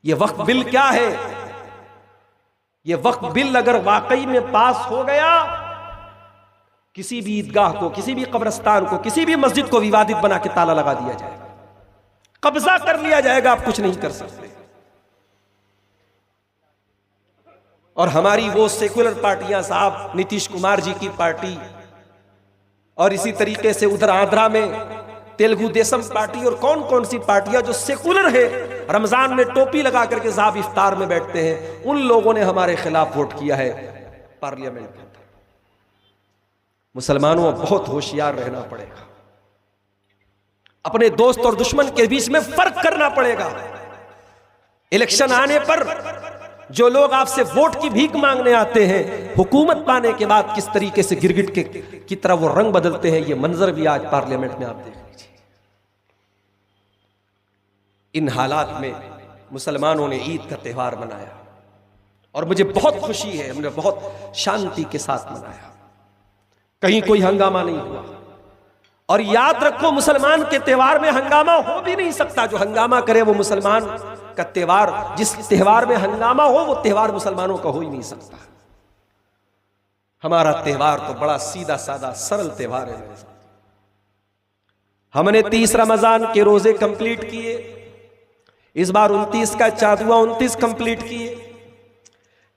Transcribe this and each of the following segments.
ये वक्फ बिल क्या है? ये वक्फ बिल अगर वाकई में पास हो गया, किसी भी ईदगाह को, किसी भी कब्रिस्तान को, किसी भी मस्जिद को विवादित बना के ताला लगा दिया जाएगा, कब्जा कर लिया जाएगा, आप कुछ नहीं कर सकते। और हमारी वो सेकुलर पार्टियां, साहब नीतीश कुमार जी की पार्टी, और इसी तरीके से उधर आंध्रा में तेलुगु देशम पार्टी, और कौन कौन सी पार्टियां जो सेकुलर है, रमजान में टोपी लगा करके साहब इफ्तार में बैठते हैं, उन लोगों ने हमारे खिलाफ वोट किया है पार्लियामेंट के अंदर। मुसलमानों बहुत होशियार रहना पड़ेगा, अपने दोस्त और दुश्मन के बीच में फर्क करना पड़ेगा। इलेक्शन आने पर जो लोग आपसे वोट की भीख मांगने आते हैं, हुकूमत पाने के बाद किस तरीके से गिरगिट की तरह वो रंग बदलते हैं, ये मंजर भी आज पार्लियामेंट में आप देख लीजिए। इन हालात में मुसलमानों ने ईद का त्यौहार मनाया और मुझे बहुत खुशी है, हमने बहुत शांति के साथ मनाया, कहीं कोई हंगामा नहीं हुआ। और याद रखो, मुसलमान के त्यौहार में हंगामा हो भी नहीं सकता। जो हंगामा करे वो मुसलमान का त्यौहार, जिस त्यौहार में हंगामा हो वो त्यौहार मुसलमानों का हो ही नहीं सकता। हमारा त्यौहार तो बड़ा सीधा साधा सरल त्यौहार है मेरे साथ। हमने 30 रमजान के रोजे कंप्लीट किए, इस बार 29 का चाँद हुआ, 29 कंप्लीट किए।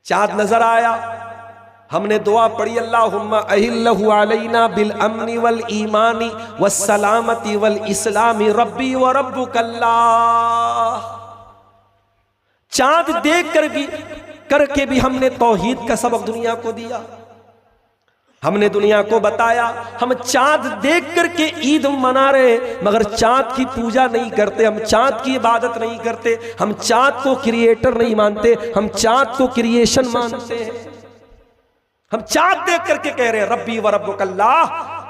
चाँद नजर आया, हमने दुआ पढ़ी, अल्लाहुम्मा अहिल्लहु अलैना बिल अम्नि वल ईमानी वस्सलामती वल इस्लामी रब्बी व रब्बुकल्लाह। चांद देख कर भी करके भी हमने तौहीद का सबक दुनिया को दिया। हमने दुनिया को बताया हम चांद देख करके ईद मना रहे, मगर चांद की पूजा नहीं करते, हम चांद की इबादत नहीं करते, हम चांद को क्रिएटर नहीं मानते, हम चांद को क्रिएशन मानते हैं। हम चांद देख करके कह रहे हैं रब्बी व रब्बुकल्लाह,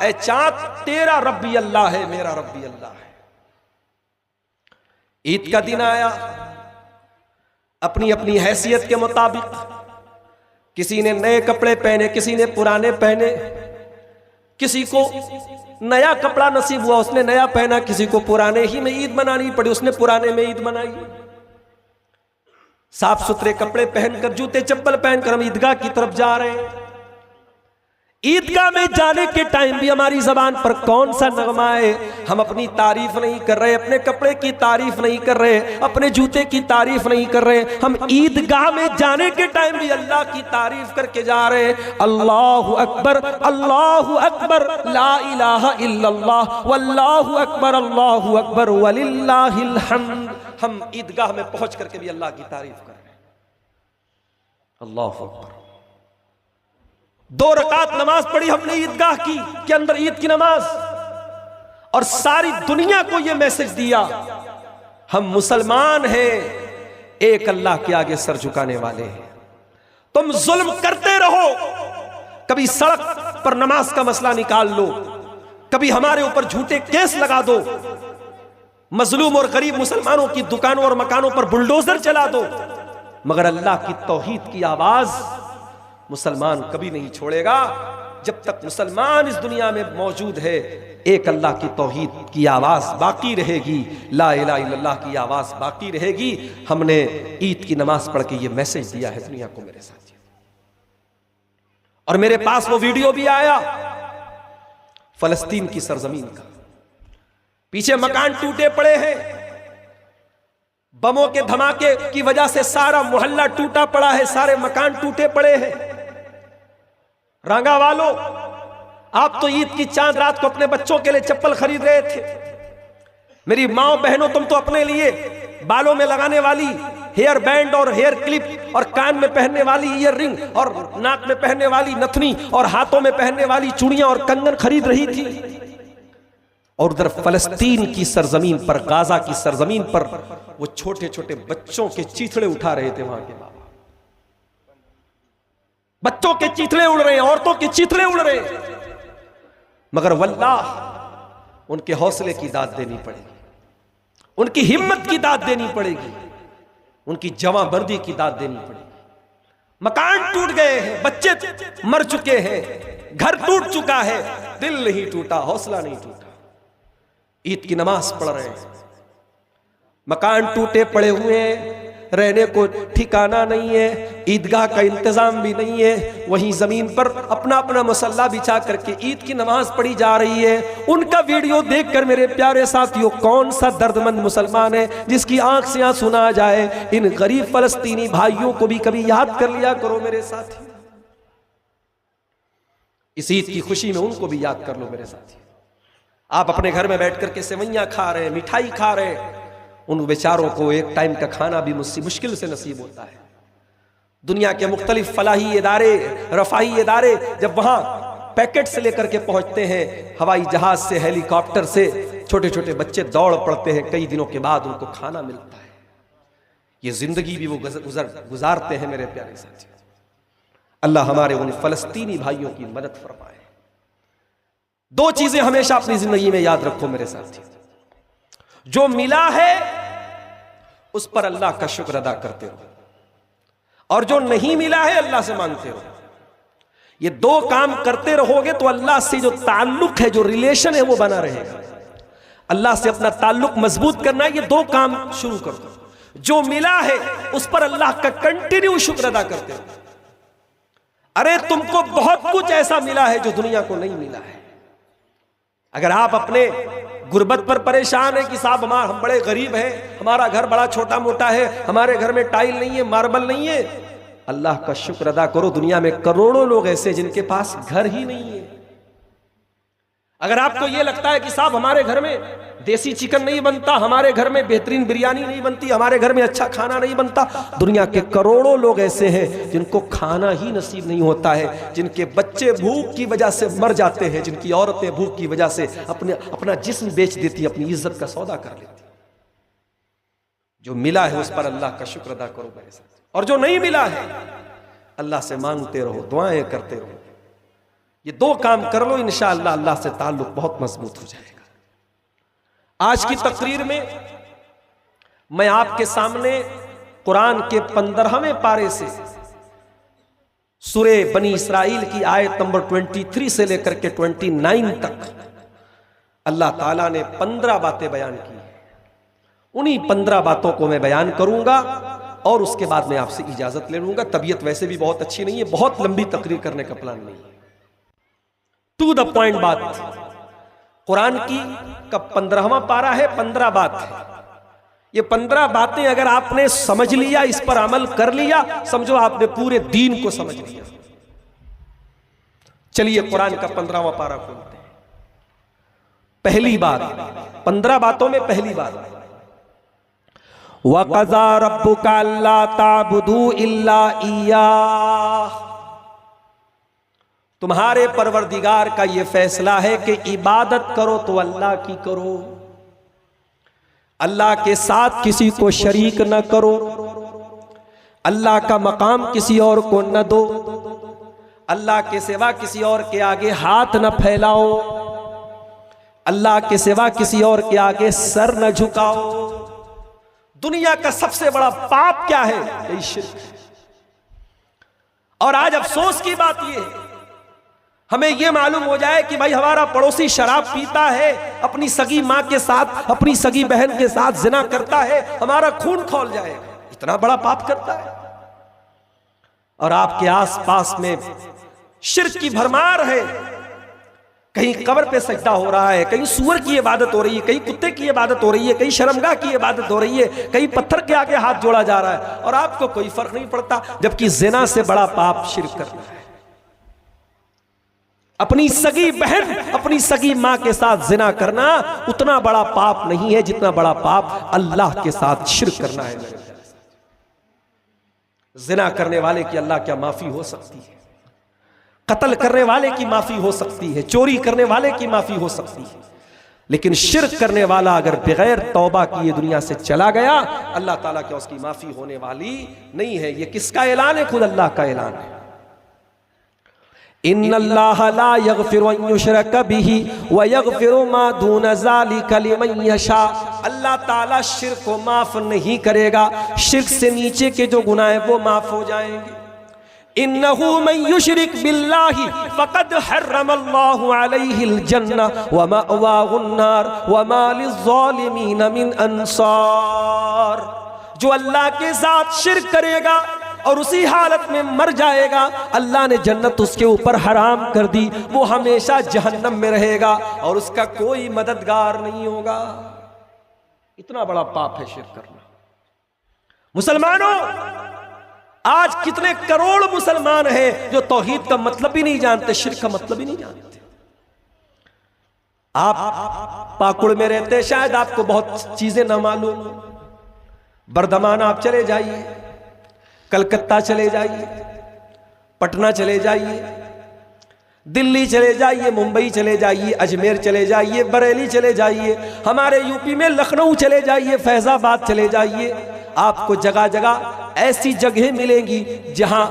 ऐ चांद तेरा रब्बी अल्लाह है, मेरा रब्बी अल्लाह है। ईद का दिन आया, अपनी अपनी हैसियत के मुताबिक किसी ने नए कपड़े पहने, किसी ने पुराने पहने, किसी को नया कपड़ा नसीब हुआ उसने नया पहना, किसी को पुराने ही में ईद मनानी पड़ी उसने पुराने में ईद मनाई। साफ सुथरे कपड़े पहनकर, जूते चप्पल पहनकर हम ईदगाह की तरफ जा रहे हैं। ईदगाह में जाने के टाइम भी हमारी जबान पर कौन सा नगमा है? हम अपनी तारीफ नहीं कर रहे, अपने कपड़े की तारीफ नहीं कर रहे, अपने जूते की तारीफ नहीं कर रहे, हम ईदगाह में जाने के टाइम भी अल्लाह की तारीफ करके जा रहे हैं। अल्लाहु अकबर, अल्लाहु अकबर, ला इलाहा इल्लल्लाह, वल्लाहु अकबर, अल्लाहु अकबर, वलिल्लाहिल हम्द। हम ईदगाह में पहुंच करके भी अल्लाह की तारीफ कर रहे हैं। अल्लाहु अकबर। 2 रकात नमाज पढ़ी हमने ईदगाह की के अंदर, ईद की नमाज, और सारी दुनिया को यह मैसेज दिया हम मुसलमान हैं, एक अल्लाह के आगे सर झुकाने वाले हैं। तुम जुल्म करते रहो, कभी सड़क पर नमाज का मसला निकाल लो, कभी हमारे ऊपर झूठे केस लगा दो, मजलूम और गरीब मुसलमानों की दुकानों और मकानों पर बुलडोजर चला दो, मगर अल्लाह की तौहीद की आवाज मुसलमान कभी नहीं छोड़ेगा। जब तक मुसलमान इस दुनिया में मौजूद है, एक अल्लाह की तौहीद की आवाज बाकी रहेगी, ला इलाहा इल्लल्लाह की आवाज बाकी रहेगी। हमने ईद की नमाज पढ़ के ये मैसेज दिया है दुनिया को मेरे साथ। और मेरे पास वो वीडियो भी आया फलस्तीन की सरजमीन का, पीछे मकान टूटे पड़े हैं, बमों के धमाके की वजह से सारा मोहल्ला टूटा पड़ा है, सारे मकान टूटे पड़े हैं। रंगा वालों, आप तो ईद की चांद रात को अपने बच्चों के लिए चप्पल खरीद रहे थे। मेरी माओ बहनों, तुम तो अपने लिए बालों में लगाने वाली हेयर बैंड और हेयर क्लिप और कान में पहनने वाली ईयर रिंग और नाक में पहनने वाली नथनी और हाथों में पहनने वाली चूड़ियां और कंगन खरीद रही थी। और उधर फलस्तीन की सरजमीन पर, गाजा की सरजमीन पर वो छोटे छोटे बच्चों के चीथड़े उठा रहे थे। वहां के बाबा बच्चों के चीथड़े उड़ रहे हैं, औरतों के चीथड़े उड़ रहे हैं, मगर वल्लाह उनके हौसले की दाद देनी पड़ेगी, उनकी हिम्मत की दाद देनी पड़ेगी, उनकी जवांबर्दी की दाद देनी पड़ेगी। मकान टूट गए हैं, बच्चे मर चुके हैं, घर टूट चुका है, दिल नहीं टूटा, हौसला नहीं टूटा। ईद की नमाज पढ़ रहे हैं, मकान टूटे पड़े हुए हैं, रहने को ठिकाना नहीं है, ईदगाह का इंतजाम भी नहीं है, वहीं जमीन पर अपना अपना मसल्ला बिछा करके ईद की नमाज पढ़ी जा रही है। उनका वीडियो देखकर मेरे प्यारे साथियों, कौन सा दर्दमंद मुसलमान है जिसकी आंख से आंसू ना जाए। इन गरीब फलस्तीनी भाइयों को भी कभी याद कर लिया करो मेरे साथी। इस ईद की खुशी में उनको भी याद कर लो मेरे साथी। आप अपने घर में बैठ करके सेवैयां खा रहे हैं, मिठाई खा रहे हैं, उन बेचारों को एक टाइम का खाना भी मुश्किल से नसीब होता है। दुनिया के मुख्तलिफ फलाही इदारे, रफाही इदारे जब वहां पैकेट से लेकर के पहुंचते हैं, हवाई जहाज से, हेलीकॉप्टर से, छोटे छोटे बच्चे दौड़ पड़ते हैं, कई दिनों के बाद उनको खाना मिलता है। ये जिंदगी भी वो गुजारते हैं मेरे प्यारे साथी। अल्लाह हमारे उन फलस्तीनी भाइयों की मदद फरमाए। दो चीजें हमेशा अपनी जिंदगी में याद रखो मेरे साथी। जो मिला है उस पर अल्लाह का शुक्र अदा करते रहो, और जो नहीं मिला है अल्लाह से मांगते रहो। ये दो काम करते रहोगे तो अल्लाह से जो ताल्लुक है, जो रिलेशन है, वो बना रहेगा। अल्लाह से अपना ताल्लुक मजबूत करना है, ये दो काम शुरू कर दो। जो मिला है उस पर अल्लाह का कंटिन्यू शुक्र अदा करते रहो। अरे तुमको बहुत कुछ ऐसा मिला है जो दुनिया को नहीं मिला है। अगर आप अपने गुर्बत पर परेशान है कि साहब हम बड़े गरीब हैं, हमारा घर बड़ा छोटा मोटा है, हमारे घर में टाइल नहीं है, मार्बल नहीं है, अल्लाह का शुक्र अदा करो। दुनिया में करोड़ों लोग ऐसे जिनके पास घर ही नहीं है। अगर आपको यह लगता है कि साहब हमारे घर में देसी चिकन नहीं बनता, हमारे घर में बेहतरीन बिरयानी नहीं बनती, हमारे घर में अच्छा खाना नहीं बनता, दुनिया के करोड़ों लोग ऐसे हैं जिनको खाना ही नसीब नहीं होता है, जिनके बच्चे भूख की वजह से मर जाते हैं, जिनकी औरतें भूख की वजह से अपना जिस्म बेच देती, अपनी इज्जत का सौदा कर लेती। जो मिला है उस पर अल्लाह का शुक्र अदा करो मेरे साथ, और जो नहीं मिला है अल्लाह से मांगते रहो, दुआएं करते रहो। ये दो काम कर लो, इंशाअल्लाह अल्लाह से ताल्लुक बहुत मजबूत हो जाएगा। आज की तकरीर में मैं आपके सामने कुरान के 15वें पारे से सूरे बनी इस्राइल की आयत नंबर 23 से लेकर के 29 तक अल्लाह ताला ने 15 बातें बयान की। उन्हीं 15 बातों को मैं बयान करूंगा और उसके बाद मैं आपसे इजाजत ले लूंगा। तबीयत वैसे भी बहुत अच्छी नहीं है, बहुत लंबी तकरीर करने का प्लान नहीं है। टू द पॉइंट बात। कुरान की का 15वां पारा है, 15 बात है। ये 15 बातें अगर आपने समझ लिया, इस पर अमल कर लिया, समझो आपने पूरे दीन को समझ लिया। चलिए कुरान का 15वां पारा खोलते हैं। पहली बात, 15 बातों में पहली बात, वक़ज़ा रब्बुका अल्ला ताबुदू इल्ला इय्याह। तुम्हारे परवरदिगार का यह फैसला है कि इबादत करो तो अल्लाह की करो, अल्लाह के साथ किसी को शरीक न करो, अल्लाह का मकाम किसी और को न दो, अल्लाह के सिवा किसी और के आगे हाथ न फैलाओ, अल्लाह के सिवा किसी और के आगे सर न झुकाओ। दुनिया का सबसे बड़ा पाप क्या है? यही शिर्क है। और आज अफसोस की बात यह है, हमें यह मालूम हो जाए कि भाई हमारा पड़ोसी शराब पीता है, अपनी सगी माँ के साथ, अपनी सगी बहन के साथ जिना करता है, हमारा खून खौल जाएगा, इतना बड़ा पाप करता है। और आपके आसपास में शिर्क की भरमार है। कहीं कब्र पे सजदा हो रहा है, कहीं सूअर की इबादत हो रही है, कहीं कुत्ते की इबादत हो रही है, कहीं शर्मगाह की इबादत हो रही है, कहीं पत्थर के आगे हाथ जोड़ा जा रहा है, और आपको कोई फर्क नहीं पड़ता। जबकि जिना से बड़ा पाप शिर्क करना है। अपनी सगी बहन, अपनी सगी मां के साथ जिना करना उतना बड़ा पाप नहीं है जितना बड़ा पाप अल्लाह के साथ शिर्क करना है। जिना करने वाले की अल्लाह क्या माफी हो सकती है? कत्ल करने वाले की माफी हो सकती है, चोरी करने वाले की माफी हो सकती है, लेकिन शिर्क करने वाला अगर बगैर तौबा किए दुनिया से चला गया, अल्लाह ताला क्या उसकी माफी होने वाली नहीं है। ये किसका ऐलान है? खुद अल्लाह का ऐलान है। इन्नल्लाह ला यगफिरु अन युशरक बिही व यगफिरु मा दून ज़ालिका लिमन यशा। अल्लाह ताला शिर्क को माफ नहीं करेगा, शिर्क से नीचे के जो गुनाह हैं वो माफ हो जाएंगे। इन्नहु मन युशरिक बिल्लाहि फक़द हर्रमल्लाहु अलैहिल जन्ना व मअवाहुन नार व मा लिज़्ज़ालिमीन मिन अंसार। जो अल्लाह के साथ शिर्क करेगा और उसी हालत में मर जाएगा, अल्लाह ने जन्नत उसके ऊपर हराम कर दी, वो हमेशा जहन्नम में रहेगा और उसका कोई मददगार नहीं होगा। इतना बड़ा पाप है शिर्क करना। मुसलमानों, आज कितने करोड़ मुसलमान हैं जो तौहीद का मतलब भी नहीं जानते, शिर्क का मतलब भी नहीं जानते। आप पाकुड़ में रहते, शायद आपको बहुत चीजें ना मालूम। बर्धमान आप चले जाइए, कलकत्ता चले जाइए, पटना चले जाइए, दिल्ली चले जाइए, मुंबई चले जाइए, अजमेर चले जाइए, बरेली चले जाइए, हमारे यूपी में लखनऊ चले जाइए, फैजाबाद चले जाइए, आपको जगह जगह ऐसी जगह मिलेंगी जहां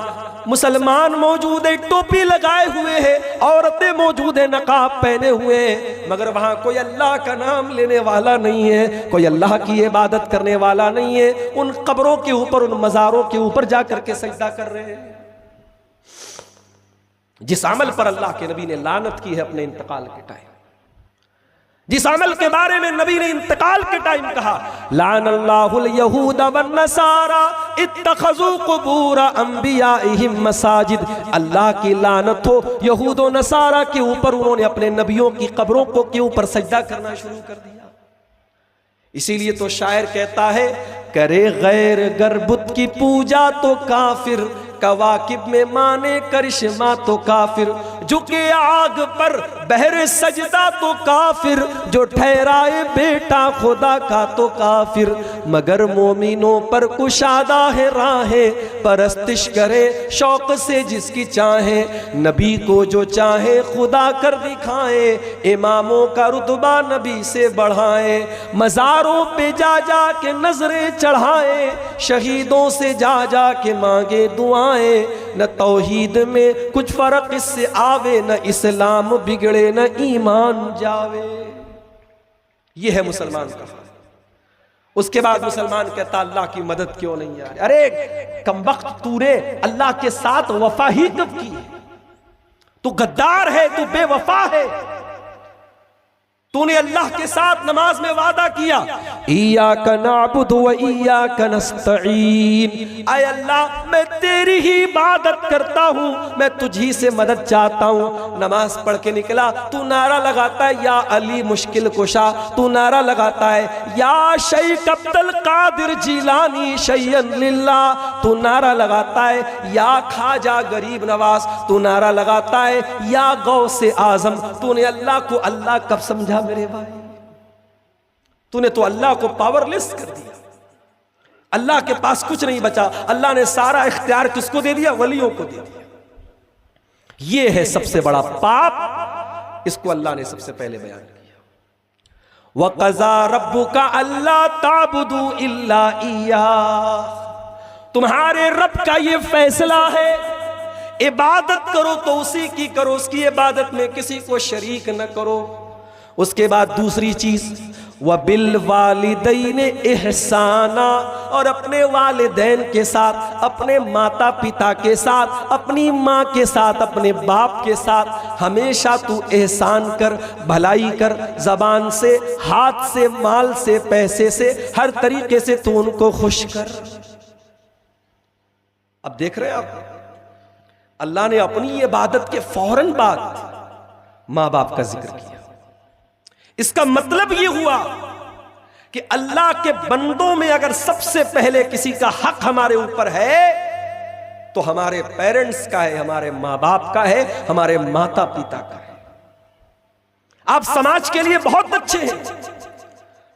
मुसलमान मौजूद है, टोपी लगाए हुए हैं, औरतें मौजूद है, नकाब पहने हुए हैं, मगर वहां कोई अल्लाह का नाम लेने वाला नहीं है, कोई अल्लाह की इबादत करने वाला नहीं है। उन कब्रों के ऊपर, उन मज़ारों के ऊपर जाकर के सजदा कर रहे हैं। जिस अमल पर अल्लाह के नबी ने लानत की है अपने इंतकाल के टाइम, जिस अमल के बारे में नबी ने इंतकाल के टाइम कहा, लानल्लाहुल यहूद वन नसारा इत्तखज़ू कुबूर अंबियाइहिम मसाजिद, अल्लाह की लानत हो यहूद और नसारा के ऊपर, उन्होंने अपने नबियों की कब्रों को के ऊपर सजदा करना शुरू कर दिया। इसीलिए तो शायर कहता है, करे गैर गरबुत की पूजा तो काफिर, कवाकिब में माने करिश्मा तो काफिर, झुके आग पर बहरे सजदा तो काफिर, जो ठहराए बेटा खुदा का तो काफिर, मगर मोमिनों पर कुशादा है राहें, परस्तिश करे शौक से जिसकी चाहे, नबी को जो चाहे खुदा कर दिखाए, इमामों का रुतबा नबी से बढ़ाए, मज़ारों पे जा जा के नजरें चढ़ाए, शहीदों से जा जा के मांगे दुआएं, न तौहीद में कुछ फर्क इससे आवे, न इस्लाम बिगड़े न ईमान जावे। ये है मुसलमान का। उसके बाद मुसलमान कहता अल्लाह की मदद क्यों नहीं आ रही? अरे कमबख्त, तूने अल्लाह के साथ वफा ही कब की? तू गद्दार है, तू बेवफा है। तूने अल्लाह के साथ नमाज में वादा किया, इय्याका नअबुदु व इय्याका नस्तईन, ऐ अल्लाह मैं तेरी ही इबादत करता हूँ, मैं तुझी से मदद चाहता हूँ। नमाज पढ़ के निकला, तू नारा लगाता है या अली मुश्किल कुशा, तू नारा लगाता है या शेख अब्दुल कादिर जिलानी शैयन लिल्लाह, तू नारा लगाता है या खाजा गरीब नवाज, तू नारा लगाता है या गौसे आजम। तूने अल्लाह को अल्लाह कब समझा मेरे भाई? तूने तो अल्लाह को पावरलेस कर दिया, अल्लाह के पास कुछ नहीं बचा। अल्लाह ने सारा इख्तियार किसको दे दिया? वलियों को दे दिया। ये है सबसे बड़ा पाप, इसको अल्लाह ने सबसे पहले बयान किया। वक़ज़ा रब्बुका अल्ला ताबुदू इल्ला इय्याह, तुम्हारे रब का ये फैसला है, इबादत करो तो उसी की करो, उसकी इबादत में किसी को शरीक न करो। उसके बाद दूसरी चीज, व बिल वालिदैन इहसाना, और अपने वालिदैन के साथ, अपने माता पिता के साथ, अपनी माँ के साथ, अपने बाप के साथ हमेशा तू एहसान कर, भलाई कर, जबान से, हाथ से, माल से, पैसे से, हर तरीके से तू उनको खुश कर। अब देख रहे हैं आप, अल्लाह ने अपनी इबादत के फौरन बाद माँ बाप का जिक्र किया। इसका मतलब यह हुआ कि अल्लाह के बंदों में अगर सबसे पहले किसी का हक हमारे ऊपर है तो हमारे पेरेंट्स का है, हमारे माँ बाप का है, हमारे माता पिता का है। आप समाज के लिए बहुत अच्छे हैं,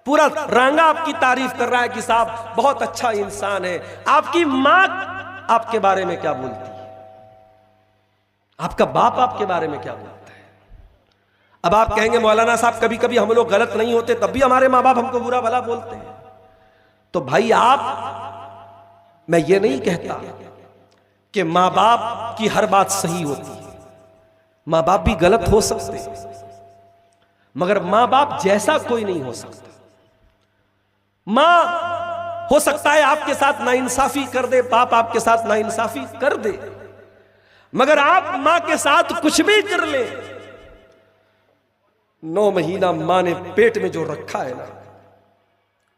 पूरा रंगा आपकी तारीफ कर रहा है कि साहब बहुत अच्छा इंसान है। आपकी माँ आपके बारे में क्या बोलती है? आपका बाप आपके बारे में क्या बोलता है? अब आप कहेंगे मौलाना साहब कभी कभी हम लोग गलत नहीं होते तब भी हमारे माँ बाप हमको बुरा भला बोलते हैं। तो भाई मैं ये नहीं कहता कि माँ बाप की हर बात सही होती है, माँ बाप भी गलत हो सकते हैं, मगर माँ बाप जैसा कोई नहीं हो सकता। माँ हो सकता है आपके साथ नाइंसाफी कर दे, बाप आपके साथ नाइंसाफी कर दे, मगर आप माँ के साथ कुछ भी कर ले, 9 महीना माँ ने पेट में जो रखा है ना,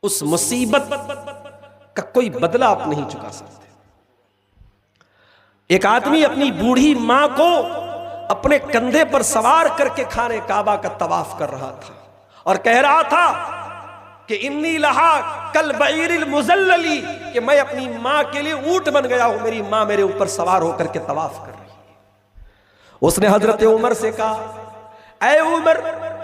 उस मुसीबत का कोई बदला आप नहीं चुका सकते। एक आदमी अपनी बूढ़ी मां को अपने कंधे पर सवार करके खाने काबा का तवाफ कर रहा था और कह रहा था कि इन्नी लहा कल बईरिल मुजल्लली, कि मैं अपनी मां के लिए ऊंट बन गया हूं, मेरी मां मेरे ऊपर सवार होकर के तवाफ कर रही है। उसने हजरत उमर से कहा, ऐ उमर,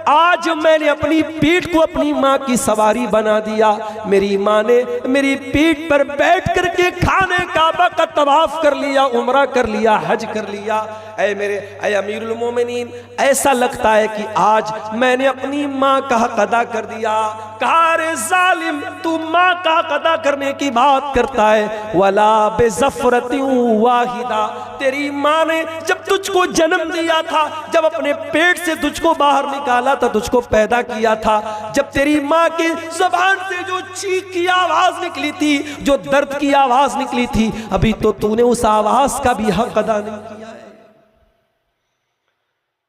आज मैंने अपनी पीठ को अपनी मां की सवारी बना दिया। मेरी मां ने मेरी पीठ पर बैठ करके खाने काबा का तवाफ कर लिया, उम्रा कर लिया, हज कर लिया। ऐ अमीरुल मोमिनीन, ऐसा लगता है कि आज मैंने अपनी मां का हक अदा कर दिया। कहा, रे जालिम, तू मां का हक अदा करने की बात करता है। वला बेज़फ़रतिन वाहिदा, तेरी मां ने जब तुझको जन्म दिया था, जब अपने पेट से तुझको बाहर निकाला था, तुझको पैदा किया था, जब तेरी मां की जुबान से जो चीख की आवाज निकली थी, जो दर्द की आवाज निकली थी, अभी तो तूने उस आवाज का भी हक अदा नहीं किया है।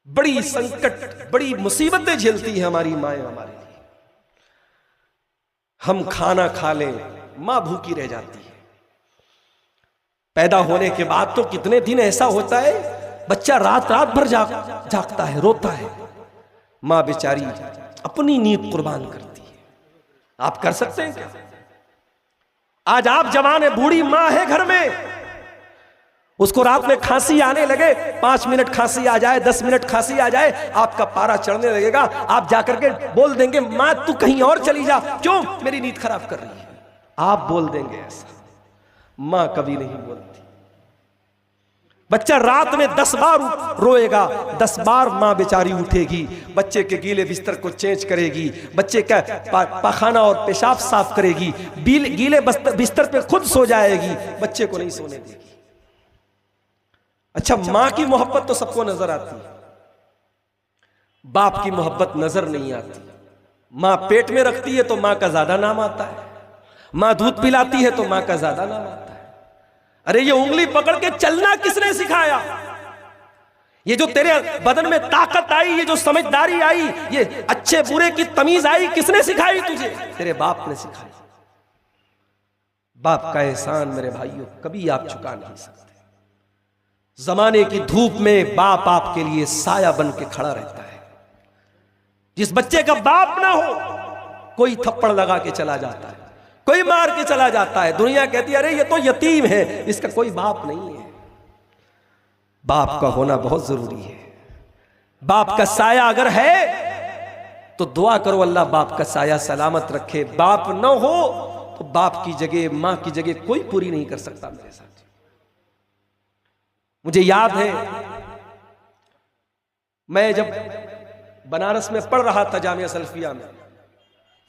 बड़ी संकट, बड़ी मुसीबतें झेलती है हमारी माएं हमारे लिए। हम खाना खा लें, मां भूखी रह जाती है। पैदा होने के बाद तो कितने दिन ऐसा होता है, बच्चा रात रात भर जागता है, रोता है, मां बेचारी अपनी नींद कुर्बान करती है। आप कर सकते हैं क्या? आज आप जवान है, बूढ़ी मां है घर में, उसको रात में खांसी आने लगे, 5 मिनट खांसी आ जाए, 10 मिनट खांसी आ जाए, आपका पारा चढ़ने लगेगा। आप जाकर के बोल देंगे, मां तू कहीं और चली जा, क्यों? मेरी नींद खराब कर रही है। आप बोल देंगे ऐसा, मां कभी नहीं बोलती। बच्चा रात में 10 बार रोएगा, 10 बार मां बेचारी उठेगी, बच्चे के गीले बिस्तर को चेंज करेगी, बच्चे का पाखाना और पेशाब साफ करेगी, गीले बिस्तर पे खुद सो जाएगी, बच्चे को नहीं सोने देगी। अच्छा, मां की मोहब्बत तो सबको नजर आती है, बाप की मोहब्बत नजर नहीं आती। मां पेट में रखती है तो मां का ज्यादा नाम आता है, मां दूध पिलाती है तो मां का ज्यादा नाम आता है। अरे ये उंगली पकड़ के चलना किसने सिखाया? ये जो तेरे बदन में ताकत आई, ये जो समझदारी आई, ये अच्छे बुरे की तमीज आई, किसने सिखाई तुझे? तेरे बाप ने सिखाई। बाप का एहसान मेरे भाइयों कभी आप चुका नहीं सकते। जमाने की धूप में बाप आपके लिए साया बन के खड़ा रहता है। जिस बच्चे का बाप ना हो, कोई थप्पड़ लगा के चला जाता है, कोई मार के चला जाता है, दुनिया कहती है अरे ये तो यतीम है, इसका कोई बाप नहीं है। बाप का होना बहुत जरूरी है। बाप का साया अगर है तो दुआ करो अल्लाह बाप का साया सलामत रखे। बाप न हो तो बाप की जगह, मां की जगह कोई पूरी नहीं कर सकता। मेरे साथ मुझे याद है, मैं जब बनारस में पढ़ रहा था जामिया सल्फिया में,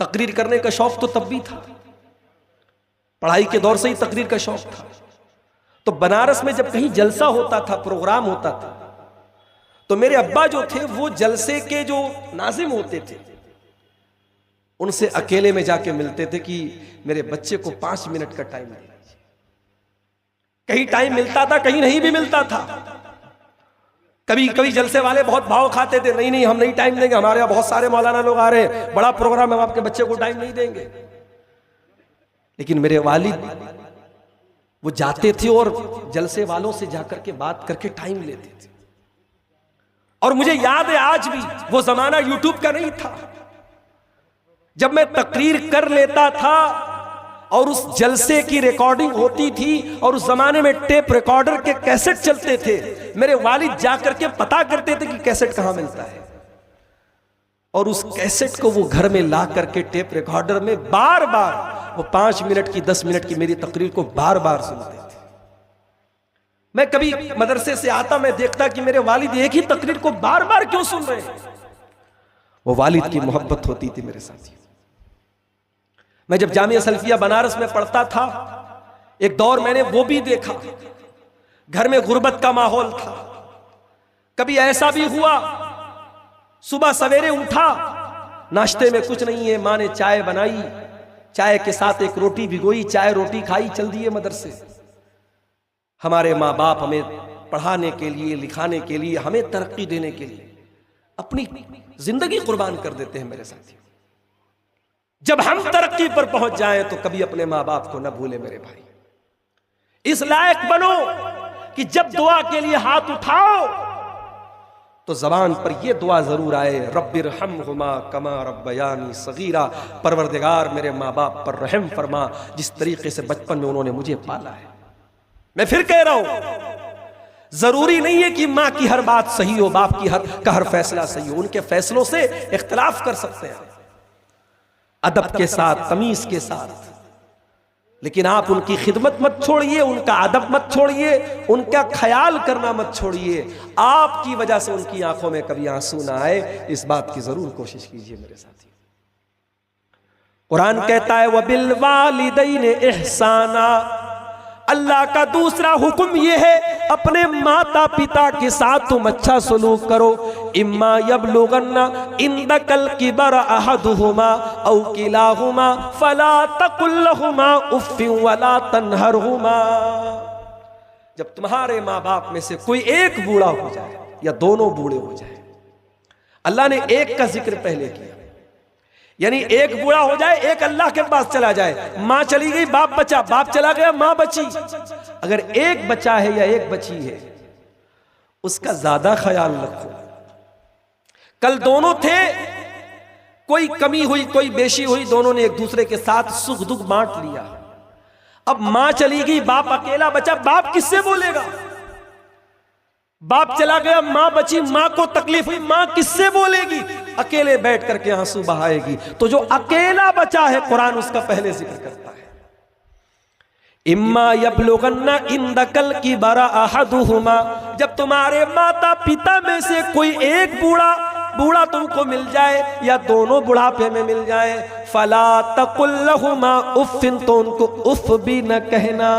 तकरीर करने का शौक तो तब भी था, पढ़ाई के दौर से ही तकरीर का शौक था। तो बनारस में जब कहीं जलसा होता था, प्रोग्राम होता था, तो मेरे अब्बा जो थे वो जलसे के जो नाजिम होते थे उनसे अकेले में जाके मिलते थे कि मेरे बच्चे को 5 मिनट का टाइम दे। कहीं टाइम मिलता था, कहीं नहीं भी मिलता था। कभी कभी जलसे वाले बहुत भाव खाते थे, नहीं नहीं हम नहीं टाइम देंगे, हमारे यहाँ बहुत सारे मौलाना लोग आ रहे हैं, बड़ा प्रोग्राम है, हम आपके बच्चे को टाइम नहीं देंगे। लेकिन मेरे वालिद वो जाते थे और जलसे वालों से जाकर के बात करके टाइम लेते थे। और मुझे याद है आज भी, वो जमाना यूट्यूब का नहीं था। जब मैं तकरीर कर लेता था और उस जलसे की रिकॉर्डिंग होती थी, और उस जमाने में टेप रिकॉर्डर के कैसेट चलते थे, मेरे वालिद जाकर के पता करते थे कि कैसेट कहां मिलता है, और उस कैसेट को वो घर में ला करके टेप रिकॉर्डर में बार बार वो 5 मिनट की 10 मिनट की मेरी तकरीर को बार बार सुनते थे। मैं कभी मदरसे से आता, मैं देखता कि मेरे वालिद एक ही तकरीर को बार बार क्यों सुन रहे हैं। वो वालिद की मोहब्बत होती थी मेरे साथी। मैं जब जामिया सल्फिया बनारस में पढ़ता था, एक दौर मैंने वो भी देखा, घर में गुर्बत का माहौल था। कभी ऐसा भी हुआ, सुबह सवेरे उठा, नाश्ते में कुछ नहीं है, माँ ने चाय बनाई, चाय के साथ एक रोटी भिगोई, चाय रोटी खाई, चल दिए मदरसे। हमारे माँ बाप हमें पढ़ाने के लिए, लिखाने के लिए, हमें तरक्की देने के लिए अपनी जिंदगी कुर्बान कर देते हैं मेरे साथी। जब हम तरक्की पर पहुंच जाएं तो कभी अपने माँ बाप को न भूले मेरे भाई। इस लायक बनो कि जब दुआ के लिए हाथ उठाओ तो जबान पर यह दुआ जरूर आए, रब्बिरहम्हुमा कमा रब्बयानी सगीरा, परवरदिगार मेरे माँ बाप पर रहम फरमा जिस तरीके से बचपन में उन्होंने मुझे पाला है। मैं फिर कह रहा हूं, जरूरी नहीं है कि माँ की हर बात सही हो, बाप की हर फैसला सही हो। उनके फैसलों से इख्तलाफ कर सकते हैं अदब के साथ, तमीज के साथ, लेकिन आप उनकी खिदमत मत छोड़िए, उनका अदब मत छोड़िए, उनका ख्याल करना मत छोड़िए। आपकी वजह से उनकी आंखों में कभी आंसू ना आए, इस बात की जरूर कोशिश कीजिए मेरे साथी। कुरान कहता है वबिल वालिदैन इहसाना, अल्लाह का दूसरा हुक्म यह है अपने माता पिता के साथ तुम अच्छा सलूक करो। इम्मा यबलुगन्ना इंदकल किबर अहदुहुमा औ किलाहुमा फला तकुल लहुमा उफ्फिन वला तन्हरहुमा। जब तुम्हारे माँ बाप में से कोई एक बूढ़ा हो जाए या दोनों बूढ़े हो जाए, अल्लाह ने एक का जिक्र पहले किया, यानी एक बूढ़ा हो जाए, एक अल्लाह के पास चला जाए। मां चली गई, बाप बचा, बाप चला गया, मां बची। अगर एक बचा है या एक बची है, उसका ज्यादा ख्याल रखो। कल दोनों थे, कोई कमी हुई कोई बेशी हुई, दोनों ने एक दूसरे के साथ सुख दुख बांट लिया। अब मां चली गई, बाप अकेला बचा, बाप किससे बोलेगा? बाप चला गया, मां बची, मां को तकलीफ हुई, मां किससे बोलेगी? अकेले बैठ करके आंसू बहाएगी। तो जो अकेला बचा है, कुरान उसका पहले जिक्र करता है, इम्मा यबलुगन्ना इंदकल किबरा अहदुहुमा, जब तुम्हारे माता पिता में से कोई एक बूढ़ा तुमको मिल जाए या दोनों बुढ़ापे में मिल जाए, फला तकुल लहुमा उफ्फिन, तो उनको उफ भी न कहना,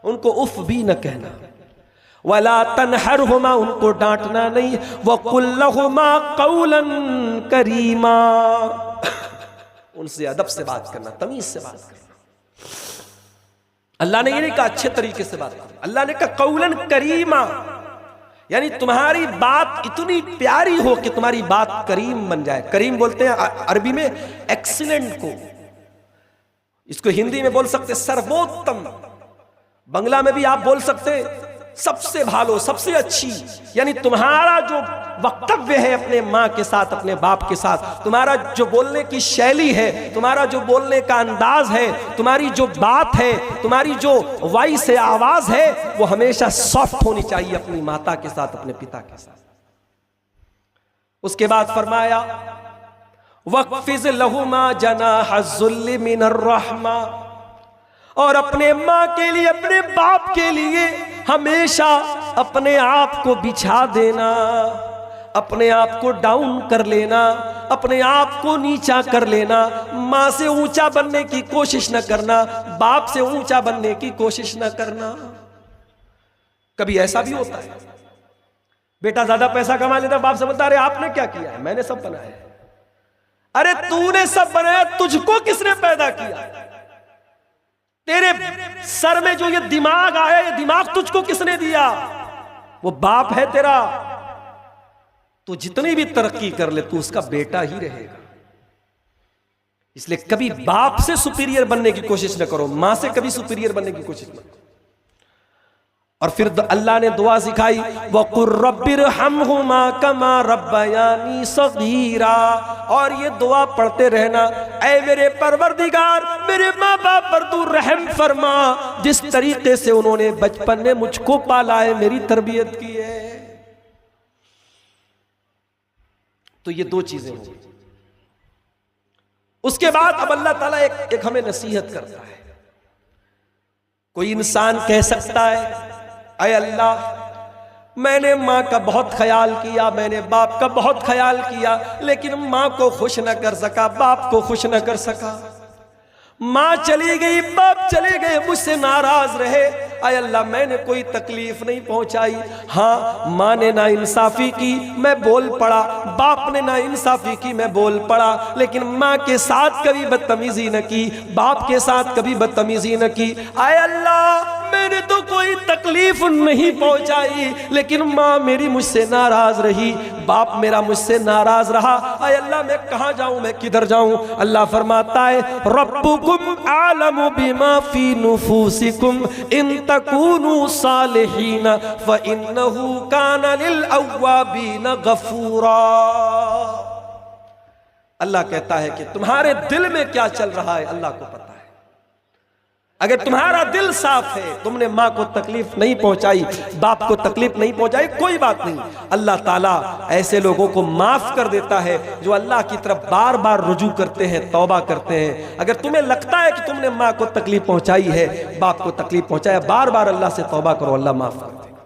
उनको उफ भी न कहना। वला तन्हरहुमा, उनको डांटना नहीं। वकुल लहुमा कौलन करीमा, उनसे अदब से बात करना, तमीज से बात करना। अल्लाह ने ये नहीं कहा अच्छे तरीके से बात करना, अल्लाह ने कहा कौलन करीमा, यानी तुम्हारी बात इतनी प्यारी हो कि तुम्हारी बात करीम बन जाए। करीम बोलते हैं अरबी में एक्सीलेंट को, इसको हिंदी में बोल सकते सर्वोत्तम, बंगला में भी आप बोल सकते सबसे भालो, सबसे अच्छी। यानी तुम्हारा जो वक्तव्य है अपने माँ के साथ, अपने बाप के साथ, तुम्हारा जो बोलने की शैली है, तुम्हारा जो बोलने का अंदाज है, तुम्हारी जो बात है, तुम्हारी जो वॉइस है, आवाज है, वो हमेशा सॉफ्ट होनी चाहिए अपनी माता के साथ, अपने पिता के साथ। उसके बाद फरमाया वक़्फ़िज़ लहुमा जनाह ज़ुल्ल मिनर रहमा, और अपने माँ के लिए, अपने बाप के लिए हमेशा अपने आप को बिछा देना, अपने आप को डाउन कर लेना, अपने आप को नीचा कर लेना। माँ से ऊंचा बनने की कोशिश न करना, बाप से ऊंचा बनने की कोशिश न करना। कभी ऐसा भी होता है, बेटा ज्यादा पैसा कमा लेता, बाप से बोलता अरे आपने क्या किया है, मैंने सब बनाया है। अरे तूने सब बनाया, तुझको किसने पैदा किया? तेरे सर में जो ये दिमाग आया, ये दिमाग तुझको किसने दिया? वो बाप है तेरा। तो जितनी भी तरक्की कर ले, तू उसका बेटा ही रहेगा। इसलिए कभी बाप से सुपीरियर बनने की कोशिश न करो, मां से कभी सुपीरियर बनने की कोशिश मत करो। और फिर अल्लाह ने दुआ सिखाई, वक़ुर रब्बिरहम्हुमा कमा रब्बयानी सगीरा, और ये दुआ पढ़ते रहना, ऐ मेरे परवरदिगार, मेरे माँ बाप पर तू रहम फरमा, जिस तरीके से उन्होंने बचपन में मुझको पाला है, मेरी तरबियत की है। तो ये दो चीजें हो। उसके बाद अब अल्लाह ताला एक हमें नसीहत करता है। कोई इंसान कह सकता है अय अल्लाह, मैंने माँ का बहुत ख्याल किया, मैंने बाप का बहुत ख्याल किया, लेकिन माँ को खुश न कर सका, बाप को खुश न कर सका। माँ चली गई, बाप चले गए, मुझसे नाराज रहे। अय अल्लाह, मैंने कोई तकलीफ नहीं पहुंचाई। हाँ, माँ ने ना इंसाफी की, मैं बोल पड़ा, बाप ने ना इंसाफी की, मैं बोल पड़ा, लेकिन माँ के साथ कभी बदतमीजी न की, बाप के साथ कभी बदतमीजी न की। अय अल्लाह, मैंने तो कोई तकलीफ नहीं पहुंचाई, लेकिन माँ मेरी मुझसे नाराज रही, बाप मेरा मुझसे नाराज रहा, अय अल्लाह मैं कहाँ जाऊं, मैं किधर जाऊं। अल्लाह फरमाता है रब्बुकुम आलमु बिमा फी नुफूसिकुम इन तकूनु सालिहीन फ इन्नहु काना लिल अव्वाबीन गफूरा। अल्लाह कहता है कि तुम्हारे दिल में क्या चल रहा है अल्लाह को पता है। अगर तुम्हारा दिल साफ है, तुमने माँ को तकलीफ नहीं पहुंचाई, बाप को तकलीफ नहीं पहुंचाई, कोई बात नहीं, अल्लाह ताला ऐसे लोगों को माफ कर देता है जो अल्लाह की तरफ बार बार रुजू करते हैं, तौबा करते हैं। अगर तुम्हें लगता है कि तुमने माँ को तकलीफ पहुंचाई है, बाप को तकलीफ पहुंचाया, बार बार अल्लाह से तौबा करो, अल्लाह माफ कर देगा।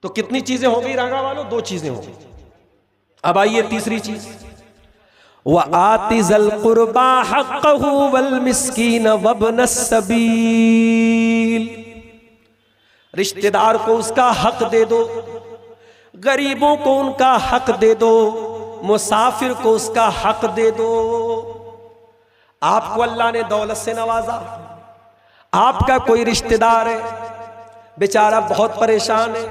तो कितनी चीजें हो गई रागा वालों? 2 चीजें हो गई। अब आइए तीसरी चीज, व आतिज़ल कुर्बा हक़्क़हु वल मिस्कीन वब्न सबील। रिश्तेदार को उसका हक दे दो, गरीबों को उनका हक दे दो, मुसाफिर को उसका हक दे दो। आपको अल्लाह ने दौलत से नवाजा, आपका कोई रिश्तेदार है बेचारा बहुत परेशान है,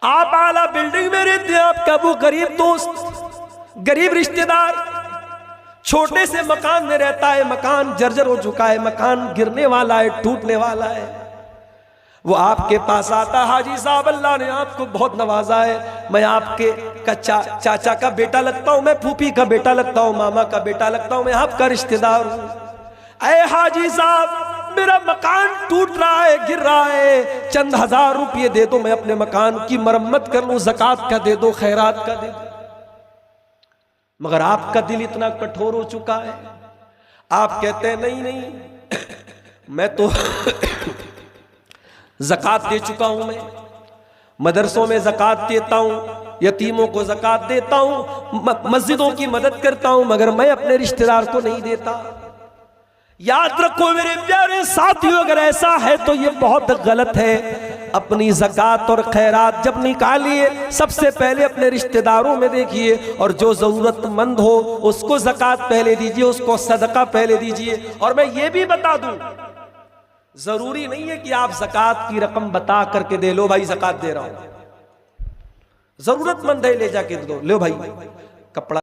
आप आला बिल्डिंग में रहते हैं, आपका वो गरीब दोस्त, गरीब रिश्तेदार छोटे से मकान में रहता है, मकान जर्जर हो चुका है, मकान गिरने वाला है, टूटने वाला है, वो आपके पास आता, हाजी साहब अल्लाह ने आपको बहुत नवाजा है, मैं आपके चाचा का बेटा लगता हूं, मैं फूफी का बेटा लगता हूं, मामा का बेटा लगता हूं, मैं आपका रिश्तेदार हूं। अरे हाजी साहब मेरा मकान टूट रहा है, गिर रहा है, चंद हजार रुपये दे दो, मैं अपने मकान की मरम्मत कर लूं, ज़कात का दे दो, खैरात का दे दो। मगर आपका दिल इतना कठोर हो चुका है, आप कहते हैं नहीं नहीं मैं तो ज़कात दे चुका हूं, मैं मदरसों में ज़कात देता हूं, यतीमों को ज़कात देता हूं, मस्जिदों की मदद करता हूं, मगर मैं अपने रिश्तेदार को नहीं देता। याद रखो मेरे प्यारे साथियों, अगर ऐसा है तो ये बहुत गलत है। अपनी ज़कात और खैरात जब निकालिए, सबसे पहले अपने रिश्तेदारों में देखिए, और जो ज़रूरतमंद हो उसको ज़कात पहले दीजिए, उसको सदका पहले दीजिए। और मैं ये भी बता दूं, जरूरी नहीं है कि आप ज़कात की रकम बता करके दे, लो भाई ज़कात दे रहा हूं, जरूरतमंद है ले जाके दो, लो भाई कपड़ा